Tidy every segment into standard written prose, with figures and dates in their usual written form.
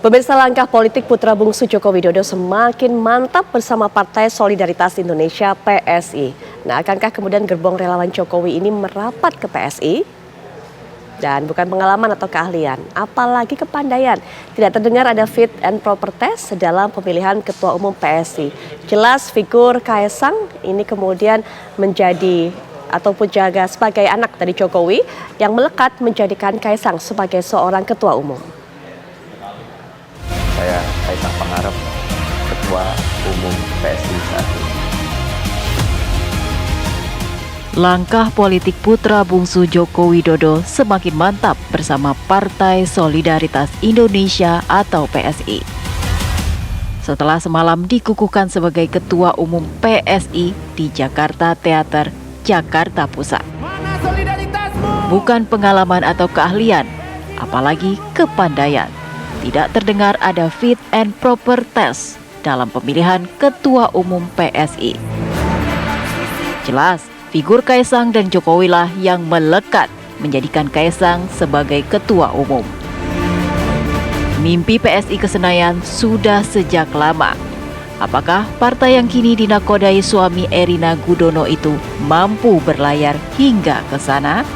Pemirsa, langkah politik putra bungsu Joko Widodo semakin mantap bersama Partai Solidaritas Indonesia (PSI). Nah, akankah kemudian gerbong relawan Jokowi ini merapat ke PSI? Dan bukan pengalaman atau keahlian, apalagi kepandaian. Tidak terdengar ada fit and proper test dalam pemilihan Ketua Umum PSI. Jelas figur Kaesang ini kemudian menjadi ataupun jaga sebagai anak dari Jokowi yang melekat menjadikan Kaesang sebagai seorang Ketua Umum. Saya Kaesang Pangarep, Ketua Umum PSI saat ini. Langkah politik putra bungsu Joko Widodo semakin mantap bersama Partai Solidaritas Indonesia atau PSI. Setelah semalam dikukuhkan sebagai Ketua Umum PSI di Jakarta Theater, Jakarta Pusat. Bukan pengalaman atau keahlian, apalagi kepandaian. Tidak terdengar ada fit and proper test dalam pemilihan Ketua Umum PSI. Jelas, figur Kaesang dan Jokowi lah yang melekat menjadikan Kaesang sebagai Ketua Umum. Mimpi PSI ke Senayan sudah sejak lama. Apakah partai yang kini dinakodai suami Erina Gudono itu mampu berlayar hingga ke sana?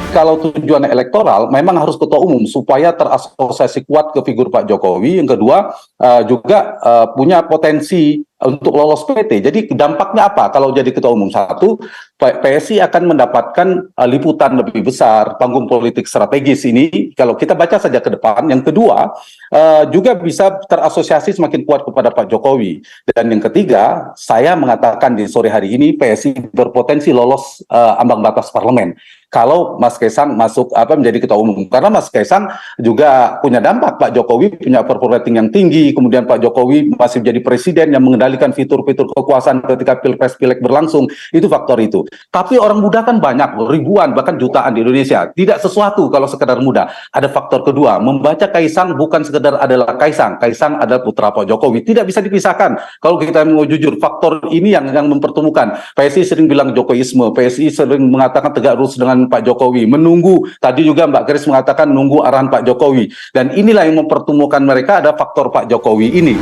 Kalau tujuan elektoral memang harus ketua umum supaya terasosiasi kuat ke figur Pak Jokowi. Yang kedua juga punya potensi untuk lolos PT. Jadi dampaknya apa kalau jadi ketua umum? Satu, PSI akan mendapatkan liputan lebih besar, panggung politik strategis ini kalau kita baca saja ke depan. Yang kedua, juga bisa terasosiasi semakin kuat kepada Pak Jokowi. Dan yang ketiga, saya mengatakan di sore hari ini PSI berpotensi lolos ambang batas parlemen kalau Mas Kaesang masuk menjadi ketua umum. Karena Mas Kaesang juga punya dampak. Pak Jokowi punya approval rating yang tinggi, kemudian Pak Jokowi masih menjadi presiden yang mengendalikan fitur-fitur kekuasaan ketika pilpres pileg berlangsung. Itu faktor itu. Tapi orang muda kan banyak, ribuan bahkan jutaan di Indonesia. Tidak sesuatu kalau sekedar muda. Ada faktor kedua, membaca Kaesang bukan sekedar adalah Kaesang. Kaesang adalah putra Pak Jokowi. Tidak bisa dipisahkan. Kalau kita mau jujur, faktor ini yang mempertemukan. PSI sering bilang Jokowisme, PSI sering mengatakan tegak lurus dengan Pak Jokowi, menunggu, tadi juga Mbak Grace mengatakan menunggu arahan Pak Jokowi, dan inilah yang mempertemukan mereka, ada faktor Pak Jokowi ini.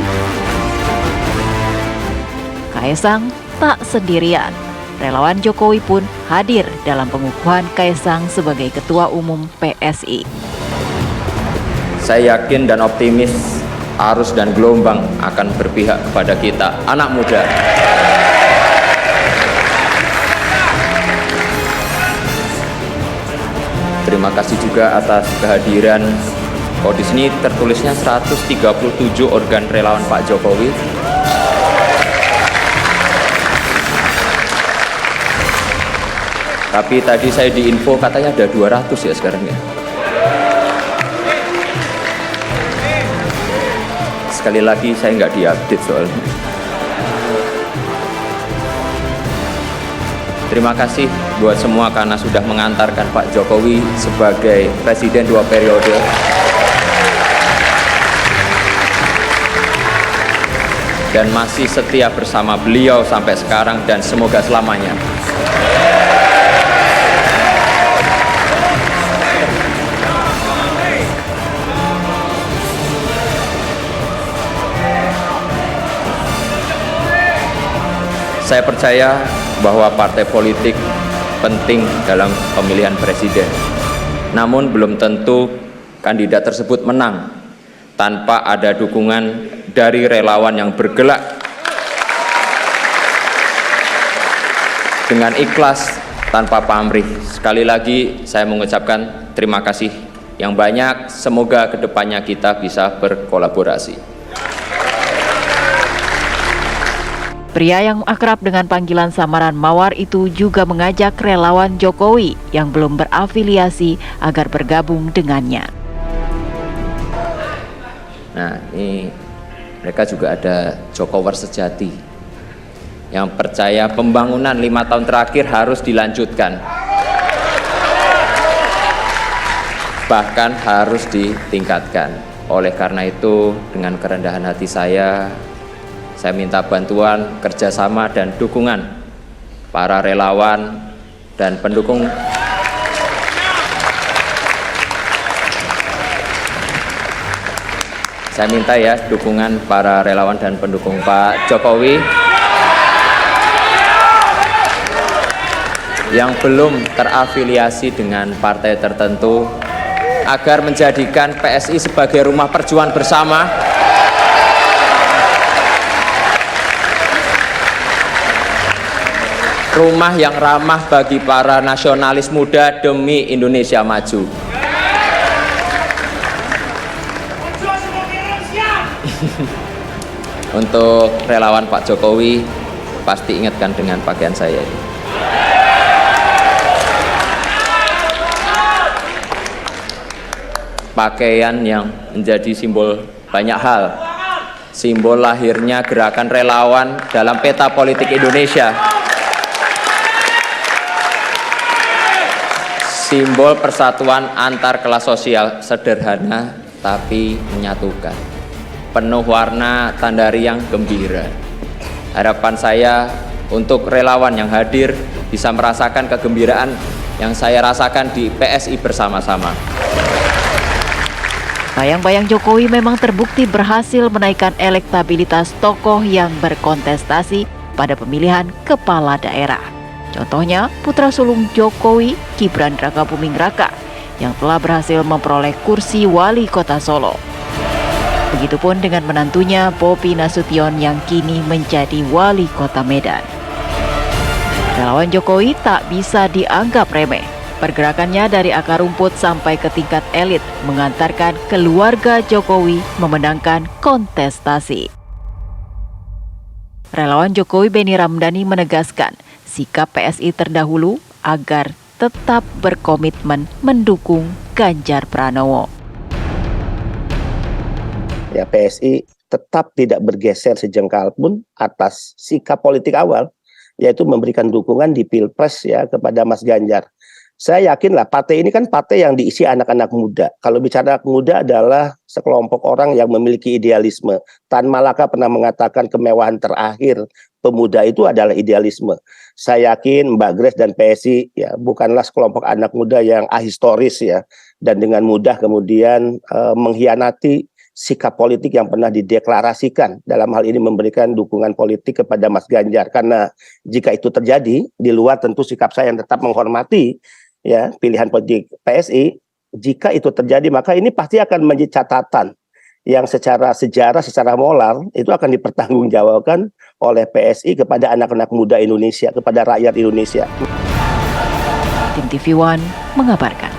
Kaesang tak sendirian. Relawan Jokowi pun hadir dalam pengukuhan Kaesang sebagai Ketua Umum PSI. Saya yakin dan optimis arus dan gelombang akan berpihak kepada kita, anak muda. Terima kasih juga atas kehadiran. Oh, di sini tertulisnya 137 organ relawan Pak Jokowi. Tapi tadi saya diinfo katanya ada 200 ya sekarang ya. Sekali lagi saya nggak diupdate soalnya. Terima kasih buat semua karena sudah mengantarkan Pak Jokowi sebagai Presiden 2 periode. Dan masih setia bersama beliau sampai sekarang dan semoga selamanya. Saya percaya bahwa partai politik penting dalam pemilihan presiden. Namun belum tentu kandidat tersebut menang tanpa ada dukungan dari relawan yang bergerak dengan ikhlas tanpa pamrih. Sekali lagi saya mengucapkan terima kasih yang banyak. Semoga kedepannya kita bisa berkolaborasi. Pria yang akrab dengan panggilan samaran Mawar itu juga mengajak relawan Jokowi yang belum berafiliasi agar bergabung dengannya. Nah, ini mereka juga ada Jokowers sejati yang percaya pembangunan 5 tahun terakhir harus dilanjutkan, bahkan harus ditingkatkan. Oleh karena itu, dengan kerendahan hati saya minta bantuan, kerjasama, dan dukungan para relawan dan pendukung Saya minta ya dukungan para relawan dan pendukung Pak Jokowi yang belum terafiliasi dengan partai tertentu agar menjadikan PSI sebagai rumah perjuangan bersama, rumah yang ramah bagi para nasionalis muda demi Indonesia maju. Untuk relawan Pak Jokowi, pasti ingatkan dengan pakaian saya ini. Pakaian yang menjadi simbol banyak hal, simbol lahirnya gerakan relawan dalam peta politik Indonesia, simbol persatuan antar kelas sosial, sederhana tapi menyatukan, penuh warna tanda riang gembira. Harapan saya untuk relawan yang hadir bisa merasakan kegembiraan yang saya rasakan di PSI bersama-sama. Bayang-bayang Jokowi memang terbukti berhasil menaikkan elektabilitas tokoh yang berkontestasi pada pemilihan kepala daerah. Contohnya putra sulung Jokowi, Gibran Rakabuming Raka, yang telah berhasil memperoleh kursi wali kota Solo. Begitupun dengan menantunya Bobi Nasution yang kini menjadi wali kota Medan. Relawan Jokowi tak bisa dianggap remeh. Pergerakannya dari akar rumput sampai ke tingkat elit mengantarkan keluarga Jokowi memenangkan kontestasi. Relawan Jokowi Beni Ramdhani menegaskan sikap PSI terdahulu agar tetap berkomitmen mendukung Ganjar Pranowo. Ya, PSI tetap tidak bergeser sejengkal pun atas sikap politik awal, yaitu memberikan dukungan di Pilpres ya kepada Mas Ganjar. Saya yakin lah partai ini kan partai yang diisi anak-anak muda. Kalau bicara anak muda adalah sekelompok orang yang memiliki idealisme. Tan Malaka pernah mengatakan kemewahan terakhir pemuda itu adalah idealisme. Saya yakin Mbak Grace dan PSI ya bukanlah sekelompok anak muda yang ahistoris ya dan dengan mudah kemudian mengkhianati sikap politik yang pernah dideklarasikan, dalam hal ini memberikan dukungan politik kepada Mas Ganjar. Karena jika itu terjadi, di luar tentu sikap saya yang tetap menghormati ya pilihan politik PSI, jika itu terjadi maka ini pasti akan menjadi catatan yang secara sejarah, secara moral itu akan dipertanggungjawabkan oleh PSI kepada anak-anak muda Indonesia, kepada rakyat Indonesia. Tim TV One mengabarkan.